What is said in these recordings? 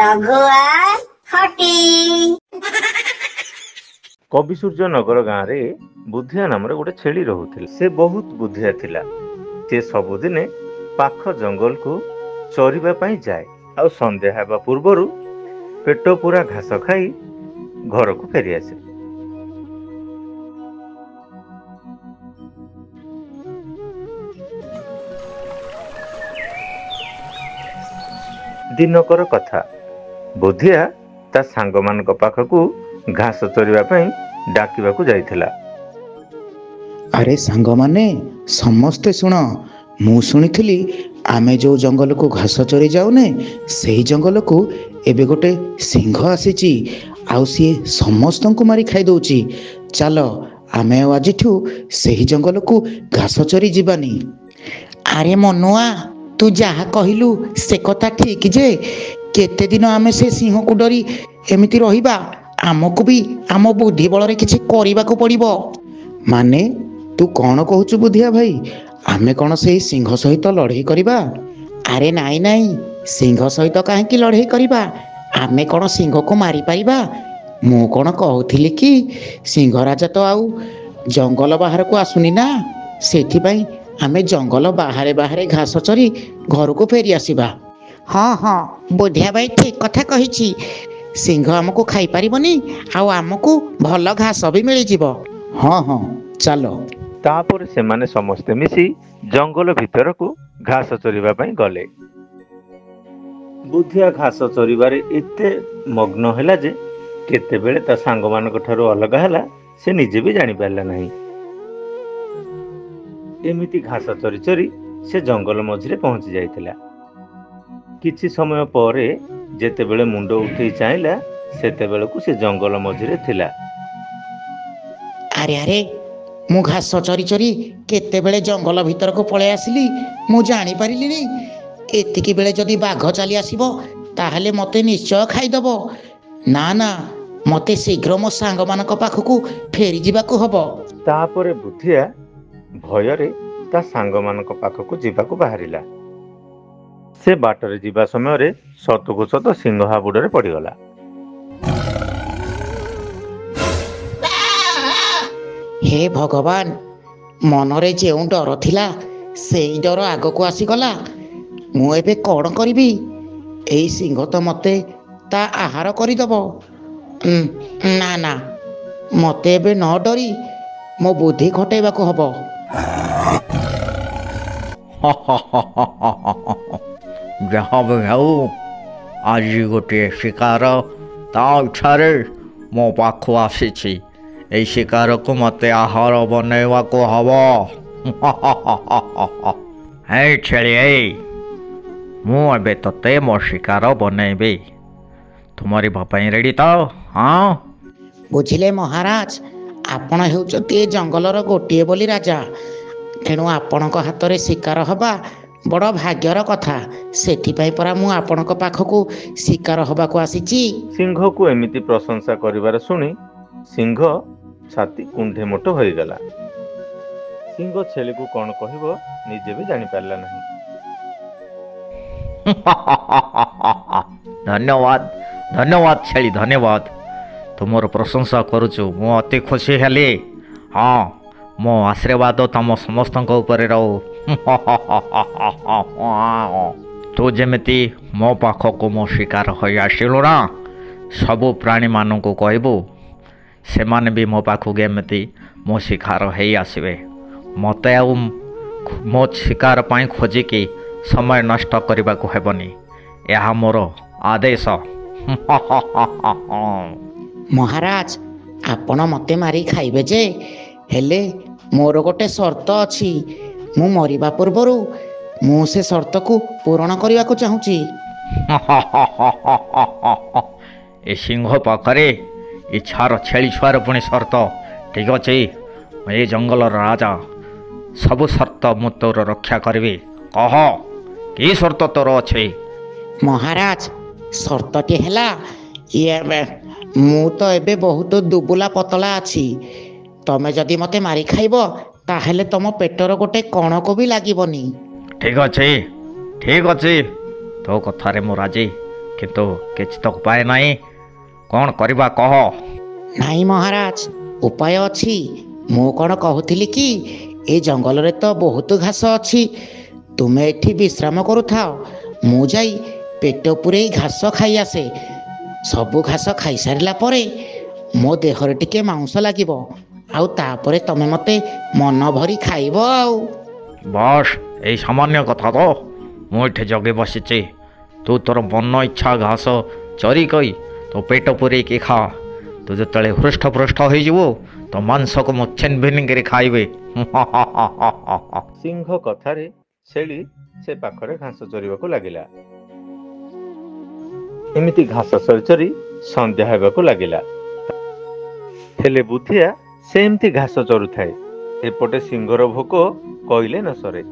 ରଘୁଆ ହଟି। କବି ସୂର୍ଯ୍ୟ ନଗର ଗାଁରେ ବୁଦ୍ଧିଆ ନାମରେ ଗୋଟେ ଛେଳି ରହୁଥିଲା। ସେ ବହୁତ ବୁଦ୍ଧିଆ ଥିଲା। ସେ ସବୁଦିନେ ପାଖ ଜଙ୍ଗଲକୁ ଚରିବା ପାଇଁ ଯାଏ, ଆଉ ସନ୍ଧ୍ୟା ହେବା ପୂର୍ବରୁ ପେଟ ପୂରା ଘାସ ଖାଇ ଘରକୁ ଫେରିଆସେ। ଦିନକର କଥା, ବୁଦ୍ଧିଆ ତା ସାଙ୍ଗମାନଙ୍କ ପାଖକୁ ଘାସ ଚରିବା ପାଇଁ ଡାକିବାକୁ ଯାଇଥିଲା। ଆରେ ସାଙ୍ଗମାନେ ସମସ୍ତେ ଶୁଣ, ମୁଁ ଶୁଣିଥିଲି ଆମେ ଯେଉଁ ଜଙ୍ଗଲକୁ ଘାସ ଚରି ଯାଉନେ ସେହି ଜଙ୍ଗଲକୁ ଏବେ ଗୋଟେ ସିଂହ ଆସିଛି, ଆଉ ସିଏ ସମସ୍ତଙ୍କୁ ମାରି ଖାଇଦେଉଛି। ଚାଲ ଆମେ ଆଉ ଆଜିଠୁ ସେହି ଜଙ୍ଗଲକୁ ଘାସ ଚରି ଯିବାନି। ଆରେ ମନୁଆ, ତୁ ଯାହା କହିଲୁ ସେ କଥା ଠିକ ଯେ କେତେ ଦିନ ଆମେ ସେ ସିଂହକୁ ଡରି ଏମିତି ରହିବା? ଆମକୁ ବି ଆମ ବୁଦ୍ଧି ବଳରେ କିଛି କରିବାକୁ ପଡ଼ିବ। ମାନେ ତୁ କ'ଣ କହୁଛୁ ବୁଦ୍ଧିଆ ଭାଇ? ଆମେ କ'ଣ ସେଇ ସିଂହ ସହିତ ଲଢ଼େଇ କରିବା? ଆରେ ନାଇଁ ନାଇଁ, ସିଂହ ସହିତ କାହିଁକି ଲଢ଼େଇ କରିବା? ଆମେ କ'ଣ ସିଂହକୁ ମାରିପାରିବା? ମୁଁ କ'ଣ କହୁଥିଲି କି ସିଂହ ରାଜା ତ ଆଉ ଜଙ୍ଗଲ ବାହାରକୁ ଆସୁନି ନା, ସେଥିପାଇଁ ଆମେ ଜଙ୍ଗଲ ବାହାରେ ବାହାରେ ଘାସ ଚରି ଘରକୁ ଫେରି ଆସିବା। ହଁ ହଁ, ବୁଦ୍ଧିଆ ଭାଇ ଠିକ କଥା କହିଛି। ସିଂହ ଆମକୁ ଖାଇପାରିବନି, ଆଉ ଆମକୁ ଭଲ ଘାସ ବି ମିଳିଯିବ। ହଁ ହଁ, ଚାଲ। ତାପରେ ସେମାନେ ସମସ୍ତେ ମିଶି ଜଙ୍ଗଲ ଭିତରକୁ ଘାସ ଚରିବା ପାଇଁ ଗଲେ। ବୁଦ୍ଧିଆ ଘାସ ଚରିବାରେ ଏତେ ମଗ୍ନ ହେଲା ଯେ କେତେବେଳେ ତା ସାଙ୍ଗମାନଙ୍କ ଠାରୁ ଅଲଗା ହେଲା ସେ ନିଜେ ବି ଜାଣିପାରିଲା ନାହିଁ। ଏମିତି ଘାସ ଚରି ଚରି ସେ ଜଙ୍ଗଲ ମଝିରେ ପହଞ୍ଚି ଯାଇଥିଲା। କିଛି ସମୟ ପରେ ଯେତେବେଳେ ମୁଣ୍ଡ ଉଠେଇ ଚାହିଁଲା, ସେତେବେଳକୁ ସେ ଜଙ୍ଗଲ ମଝିରେ ଥିଲା। ଆରେ ଆରେ, ମୁଁ ଘାସ ଚରି ଚରି କେତେବେଳେ ଜଙ୍ଗଲ ଭିତରକୁ ପଳେଇ ଆସିଲି, ମୁଁ ଜାଣିପାରିଲିନି। ଏତିକି ବେଳେ ଯଦି ବାଘ ଚାଲି ଆସିବ ତାହେଲେ ମୋତେ ନିଶ୍ଚୟ ଖାଇଦେବ। ନା ନା, ମୋତେ ଶୀଘ୍ର ମୋ ସାଙ୍ଗମାନଙ୍କ ପାଖକୁ ଫେରିଯିବାକୁ ହବ। ତାପରେ ବୁଦ୍ଧିଆ ଭୟରେ ତା ସାଙ୍ଗମାନଙ୍କ ପାଖକୁ ଯିବାକୁ ବାହାରିଲା। ସେ ବାଟରେ ଯିବା ସମୟରେ ସତକୁ ସତ ସିଂହ ହାବୁଡରେ ପଡ଼ିଗଲା। ହେ ଭଗବାନ, ମନରେ ଯେଉଁ ଡର ଥିଲା ସେଇ ଡର ଆଗକୁ ଆସିଗଲା। ମୁଁ ଏବେ କ'ଣ କରିବି? ଏଇ ସିଂହ ତ ମୋତେ ତା ଆହାର କରିଦେବ। ନା ନା, ମୋତେ ଏବେ ନ ଡରି ମୋ ବୁଦ୍ଧି ଖଟେଇବାକୁ ହବ। ଯାହା ବି ହେଉ, ଆଜି ଗୋଟିଏ ଶିକାର ତା ଇଚ୍ଛାରେ ମୋ ପାଖକୁ ଆସିଛି। ଏଇ ଶିକାରକୁ ମୋତେ ଆହାର ବନେଇବାକୁ ହବ। ହେଇ ଛେଳି, ମୁଁ ଏବେ ତୋତେ ମୋ ଶିକାର ବନେଇବି। ତୁ ମରିବା ପାଇଁ ରେଡ଼ି ତ? ହଁ। ବୁଝିଲେ ମହାରାଜ, ଆପଣ ହେଉଛନ୍ତି ଏ ଜଙ୍ଗଲର ଗୋଟିଏ ବୋଲି ରାଜା, ତେଣୁ ଆପଣଙ୍କ ହାତରେ ଶିକାର ହେବା ବଡ଼ ଭାଗ୍ୟର କଥା। ସେଥିପାଇଁ ପରା ମୁଁ ଆପଣଙ୍କ ପାଖକୁ ଶିକାର ହେବାକୁ ଆସିଛି। ସିଂହକୁ ଏମିତି ପ୍ରଶଂସା କରିବାର ଶୁଣି ସିଂହ ଛାତି କୁଣ୍ଢେ ମୋଟ ହୋଇଗଲା। ସିଂହ ଛେଳିକୁ କ'ଣ କହିବ ନିଜେ ବି ଜାଣିପାରିଲା ନାହିଁ। ଧନ୍ୟବାଦ ଧନ୍ୟବାଦ ଛେଳି, ଧନ୍ୟବାଦ। ତୁମର ପ୍ରଶଂସା କରୁଛୁ, ମୁଁ ଅତି ଖୁସି ହେଲି। ହଁ, ମୋ ଆଶୀର୍ବାଦ ତମ ସମସ୍ତଙ୍କ ଉପରେ ରହୁ। ତୁ ଯେମିତି ମୋ ପାଖକୁ ମୋ ଶିକାର ହୋଇ ଆସିଲୁ ନା, ସବୁ ପ୍ରାଣୀମାନଙ୍କୁ କହିବୁ ସେମାନେ ବି ମୋ ପାଖକୁ ଏମିତି ମୋ ଶିକାର ହେଇ ଆସିବେ। ମୋତେ ଆଉ ମୋ ଶିକାର ପାଇଁ ଖୋଜିକି ସମୟ ନଷ୍ଟ କରିବାକୁ ହେବନି, ଏହା ମୋର ଆଦେଶ। ମହାରାଜ, ଆପଣ ମୋତେ ମାରି ଖାଇବେ ଯେ, ହେଲେ ମୋର ଗୋଟେ ସର୍ତ୍ତ ଅଛି। ମୁଁ ମରିବା ପୂର୍ବରୁ ମୁଁ ସେ ସର୍ତ୍ତକୁ ପୂରଣ କରିବାକୁ ଚାହୁଁଛି। ଏ ସିଂହ ପାଖରେ ଇଚ୍ଛାର ଛେଳି ଛୁଆର ପୁଣି ସର୍ତ୍ତ? ଠିକ୍ ଅଛି, ମୁଁ ଏ ଜଙ୍ଗଲର ରାଜା, ସବୁ ସର୍ତ୍ତ ମୁଁ ତୋର ରକ୍ଷା କରିବି। କହ, କି ସର୍ତ୍ତ ତୋର ଅଛି? ମହାରାଜ, ସର୍ତ୍ତଟି ହେଲା, ମୁଁ ତ ଏବେ ବହୁତ ଦୁବୁଲା ପତଳା ଅଛି। ତମେ ଯଦି ମୋତେ ମାରି ଖାଇବ ତାହେଲେ ତମ ପେଟର ଗୋଟେ କଣକୁ ବି ଲାଗିବନି। ଠିକ୍ ଅଛି, ତୋ କଥାରେ ମୁଁ ରାଜି, କିନ୍ତୁ କିଛି ତ ଉପାୟ ନାହିଁ। କ'ଣ କରିବା କହ? ନାଇଁ ମହାରାଜ, ଉପାୟ ଅଛି। ମୁଁ କ'ଣ କହୁଥିଲି କି ଏ ଜଙ୍ଗଲରେ ତ ବହୁତ ଘାସ ଅଛି। ତୁମେ ଏଠି ବିଶ୍ରାମ କରୁଥାଅ, ମୁଁ ଯାଇ ପେଟ ପୂରେଇ ଘାସ ଖାଇ ଆସେ। ସବୁ ଘାସ ଖାଇସାରିଲା ପରେ ମୋ ଦେହରେ ଟିକେ ମାଂସ ଲାଗିବ, ଆଉ ତାପରେ ତମେ ମୋତେ ମନ ଭରି ଖାଇବ ଆଉ। ବସ୍, ଏଇ ସାମାନ୍ୟ କଥା ତ। ମୁଁ ଏଠି ଜଗି ବସିଛି, ତୁ ତୋର ମନ ଇଚ୍ଛା ଘାସ ଚରି କଇ ତୋ ପେଟ ପୂରେଇକି ଖା। ତୁ ଯେତେବେଳେ ହୃଷ୍ଟପୃଷ୍ଟ ହୋଇଯିବୁ ତୋ ମାଂସକୁ ମୁଁ ଛିନଭିନ କରି ଖାଇବି। ସିଂହ କଥାରେ ଛେଳି ସେ ପାଖରେ ଘାସ ଚରିବାକୁ ଲାଗିଲା। ଏମିତି ଘାସ ଚରି ଚରି ସନ୍ଧ୍ୟା ହେବାକୁ ଲାଗିଲା। ହେଲେ ବୁଦ୍ଧିଆ ସେମିତି ଘାସ ଚରୁଥାଏ। ଏପଟେ ସିଂହର ଭୋକ କହିଲେ ନ ସରେ।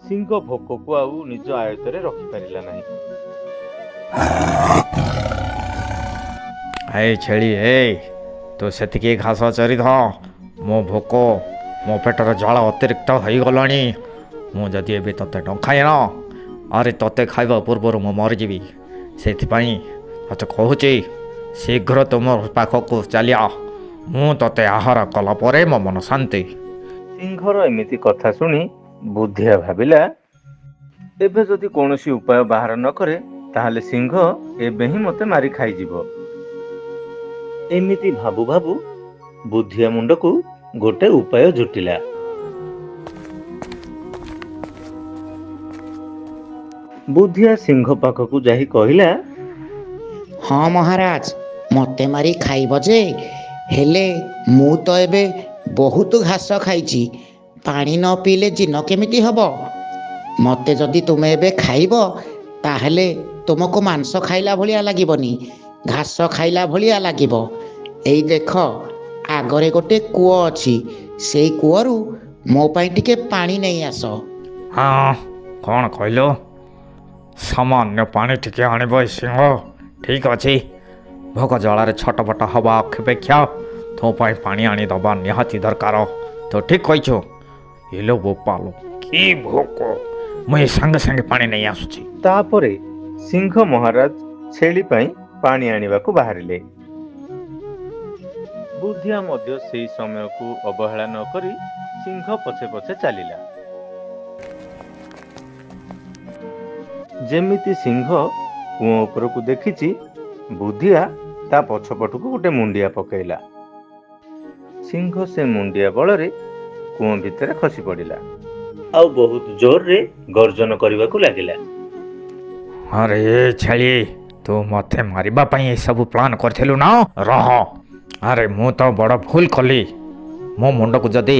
ସିଂହ ଭୋକକୁ ଆଉ ନିଜ ଆୟତରେ ରଖିପାରିଲା ନାହିଁ। ଏ ଛେଳି, ତୁ ସେତିକି ଘାସ ଚରିଧ। ମୋ ଭୋକ, ମୋ ପେଟର ଜ୍ୱାଳ ଅତିରିକ୍ତ ହୋଇଗଲାଣି। ମୁଁ ଯଦି ଏବେ ତୋତେ ନ ଖାଏନ, ଆରେ ତୋତେ ଖାଇବା ପୂର୍ବରୁ ମୁଁ ମରିଯିବି। ସେଥିପାଇଁ ତୋତେ କହୁଛି, ଶୀଘ୍ର ତୁମ ପାଖକୁ ଚାଲିଆ। ମୁଁ ତୋତେ ଆହାର କଲା ପରେ ମୋ ମନ ଶାନ୍ତି। ସିଂହର ଏମିତି କଥା ଶୁଣି ବୁଦ୍ଧିଆ ଭାବିଲା, ଏବେ ଯଦି କୌଣସି ଉପାୟ ବାହାର ନ କରେ ତାହେଲେ ସିଂହ ଏବେ ହିଁ ମୋତେ ମାରି ଖାଇଯିବ। ଏମିତି ଭାବୁ ଭାବୁ ବୁଦ୍ଧିଆ ମୁଣ୍ଡକୁ ଗୋଟେ ଉପାୟ ଜୁଟିଲା। ବୁଦ୍ଧିଆ ସିଂହ ପାଖକୁ ଯାଇ କହିଲା, ହଁ ମହାରାଜ, ମୋତେ ମାରି ଖାଇବ ଯେ, ହେଲେ ମୁଁ ତ ଏବେ ବହୁତ ଘାସ ଖାଇଛି। ପାଣି ନ ପିଇଲେ ଦିନ କେମିତି ହେବ? ମୋତେ ଯଦି ତୁମେ ଏବେ ଖାଇବ ତାହେଲେ ତୁମକୁ ମାଂସ ଖାଇଲା ଭଳିଆ ଲାଗିବନି, ଘାସ ଖାଇଲା ଭଳିଆ ଲାଗିବ। ଏଇ ଦେଖ, ଆଗରେ ଗୋଟେ କୂଅ ଅଛି, ସେଇ କୂଅରୁ ମୋ ପାଇଁ ଟିକେ ପାଣି ନେଇ ଆସ। ହଁ, କ'ଣ କହିଲ? ସାମାନ୍ୟ ପାଣି ଟିକେ ଆଣିବ ଏ ସିଂହ? ଠିକ୍ ଅଛି, ଭୋକ ଜଳାରେ ଛଟପଟ ହେବା ଅପେକ୍ଷା ତୋ ପାଇଁ ପାଣି ଆଣିଦେବା ନିହାତି ଦରକାର। ତୁ ଠିକ୍ କହିଛୁ। ଇଲୋ ବୋପାଲୋ, କି ଭୋକ! ମୁଁ ଏ ସାଙ୍ଗେ ସାଙ୍ଗେ ପାଣି ନେଇ ଆସୁଛି। ତାପରେ ସିଂହ ମହାରାଜ ଛେଳି ପାଇଁ ପାଣି ଆଣିବାକୁ ବାହାରିଲେ। ବୁଦ୍ଧିଆ ମଧ୍ୟ ସେହି ସମୟକୁ ଅବହେଳା ନ କରି ସିଂହ ପଛେ ପଛେ ଚାଲିଲା। ଯେମିତି ସିଂହ କୂଅ ଉପରକୁ ଦେଖିଛି, ବୁଦ୍ଧିଆ ତା ପଛପଟକୁ ଗୋଟେ ମୁଣ୍ଡିଆ ପକେଇଲା। ସିଂହ ସେ ମୁଣ୍ଡିଆ ବଳରେ କୂଅ ଭିତରେ ଖସି ପଡ଼ିଲା, ଆଉ ବହୁତ ଜୋରରେ ଗର୍ଜନ କରିବାକୁ ଲାଗିଲା। ଆରେ ଛେଳି, ତୁ ମୋତେ ମାରିବା ପାଇଁ ଏସବୁ ପ୍ଲାନ୍ କରିଥିଲୁ ନା? ରହ। ଆରେ ମୁଁ ତ ବଡ଼ ଭୁଲ କଲି। ମୋ ମୁଣ୍ଡକୁ ଯଦି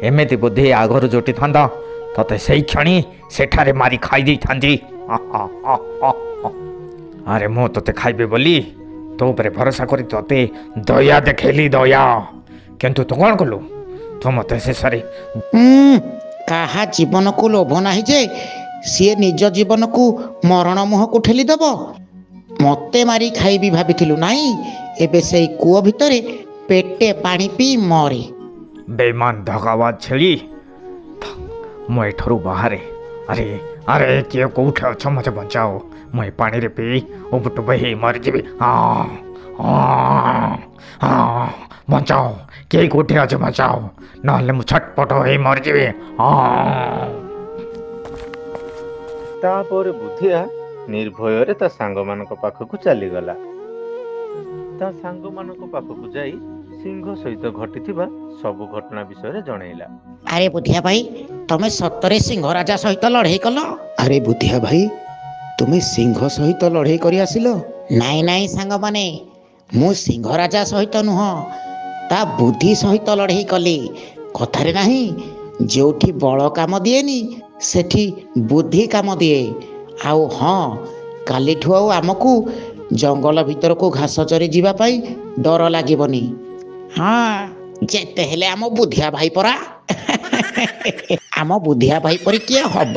ଏମିତି ବୁଦ୍ଧି ଆଗରୁ ଜୁଟିଥାନ୍ତା, ତୋତେ ସେଇ କ୍ଷଣି ସେଠାରେ ମାରି ଖାଇ ଦେଇଥାନ୍ତି। ଆରେ ମୁଁ ତୋତେ ଖାଇବି ବୋଲି ତୋ ଉପରେ ଭରସା କରି ତୋତେ ଦୟା ଦେଖେଇଲି, ଦୟା। କିନ୍ତୁ ତୁ କ'ଣ କଲୁ? ତୁ ମୋତେ ଶେଷରେ କାହା ଜୀବନକୁ ଲୋଭ ନାହିଁ ଯେ ସିଏ ନିଜ ଜୀବନକୁ ମରଣ ମୁହଁକୁ ଠେଲିଦେବ। ମୋତେ ମାରି ଖାଇବି ଭାବିଥିଲୁ ନାଇଁ? ଏବେ ସେଇ କୂଅ ଭିତରେ ପେଟେ ପାଣି ପିଇ ମରେ। ବେଇମାନ ଧଗାବାଦ ଛେଳି, ମୁଁ ଏଠାରୁ ବାହାରେ। ଆରେ ଆରେ କିଏ କେଉଁଠି ଅଛ? ମୋତେ ବଞ୍ଚାଅ। ମୁଁ ଏ ପାଣିରେ ପିଇ ଉବୁଟୁବ ହେଇ ମରିଯିବି। ବଞ୍ଚାଅ, କିଏ କେଉଁଠି ଅଛ ବଞ୍ଚାଅ, ନହେଲେ ମୁଁ ଛଟପଟ ହେଇ ମରିଯିବି। ତାପରେ ବୁଦ୍ଧିଆ ନିର୍ଭୟରେ ତା ସାଙ୍ଗମାନଙ୍କ ପାଖକୁ ଚାଲିଗଲା। ତା ସାଙ୍ଗମାନଙ୍କ ପାଖକୁ ଯାଇ ସିଂହ ସହିତ ଘଟିଥିବା ସବୁ ଘଟଣା ବିଷୟରେ ଜଣେଇଲା। ଆରେ ବୁଦ୍ଧିଆ ଭାଇ, ତମେ ସତରେ ସିଂହ ରାଜା ସହିତ ଲଢ଼େଇ କଲ? ଆରେ ବୁଦ୍ଧିଆ ଭାଇ, ତୁମେ ସିଂହ ସହିତ ଲଢ଼େଇ କରି ଆସିଲ? ନାଇଁ ନାଇଁ ସାଙ୍ଗମାନେ, ମୁଁ ସିଂହ ରାଜା ସହିତ ନୁହଁ, ତା ବୁଦ୍ଧି ସହିତ ଲଢ଼େଇ କଲି। କଥାରେ ନାହିଁ, ଯେଉଁଠି ବଳ କାମ ଦିଏନି ସେଠି ବୁଦ୍ଧି କାମ ଦିଏ। ଆଉ ହଁ, କାଲିଠୁ ଆଉ ଆମକୁ ଜଙ୍ଗଲ ଭିତରକୁ ଘାସ ଚରି ଯିବା ପାଇଁ ଡର ଲାଗିବନି। ହଁ, ଯେତେ ହେଲେ ଆମ ବୁଦ୍ଧିଆ ଭାଇ ପରା। ଆମ ବୁଦ୍ଧିଆ ଭାଇ ପରି କିଏ ହବ?